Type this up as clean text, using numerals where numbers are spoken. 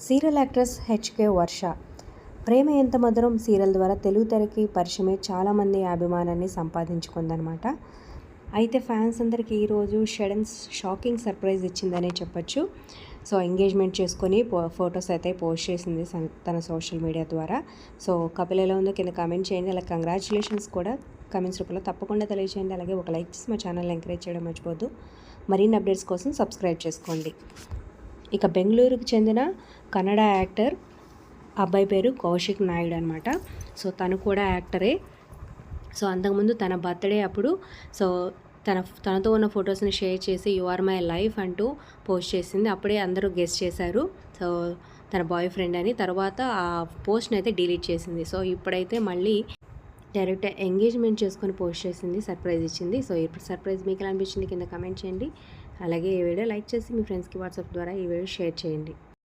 Serial actress HK వర్ష ప్రేమ ఎంత మధురం serial ద్వారా తెలుగు తెరకి పరిచయమై చాలామంది అభిమానాన్ని సంపాదించుకుందనమాట. అయితే ఫ్యాన్స్ అందరికీ ఈరోజు షాకింగ్ సర్ప్రైజ్ ఇచ్చిందనే చెప్పొచ్చు. సో ఎంగేజ్మెంట్ చేసుకొని ఫొటోస్ అయితే పోస్ట్ చేసింది తన సోషల్ మీడియా ద్వారా. సో కపిల్ ఎలా ఉందో కింద కామెంట్ చేయండి. అలా కంగ్రాచులేషన్స్ కూడా కమెంట్స్ రూపంలో తప్పకుండా తెలియజేయండి. అలాగే ఒక లైక్ చేసి మా ఛానల్ ఎంకరేజ్ చేయడం మర్చిపోద్దు. మరిన్ని అప్డేట్స్ కోసం సబ్స్క్రైబ్ చేసుకోండి. ఇక బెంగళూరుకు చెందిన కన్నడ యాక్టర్ అబ్బాయి పేరు కౌశిక్ నాయుడు అనమాట. సో తను కూడా యాక్టరే. సో అంతకుముందు తన బర్త్డే అప్పుడు సో తనతో ఉన్న ఫొటోస్ని షేర్ చేసి యు ఆర్ మై లైఫ్ అంటూ పోస్ట్ చేసింది. అప్పుడే అందరూ గెస్ చేశారు సో తన బాయ్ ఫ్రెండ్ అని. తర్వాత ఆ పోస్ట్ని అయితే డిలీట్ చేసింది. సో ఇప్పుడైతే మళ్ళీ డైరెక్ట్ ఎంగేజ్మెంట్ చేసుకొని పోస్ట్ చేసింది, సర్ప్రైజ్ ఇచ్చింది. సో ఇప్పుడు సర్ప్రైజ్ మీకు ఎలా అనిపించింది కింద కమెంట్ చేయండి. అలాగే ఈ వీడియో లైక్ చేసి మీ ఫ్రెండ్స్కి వాట్సాప్ ద్వారా ఈ వీడియో షేర్ చేయండి.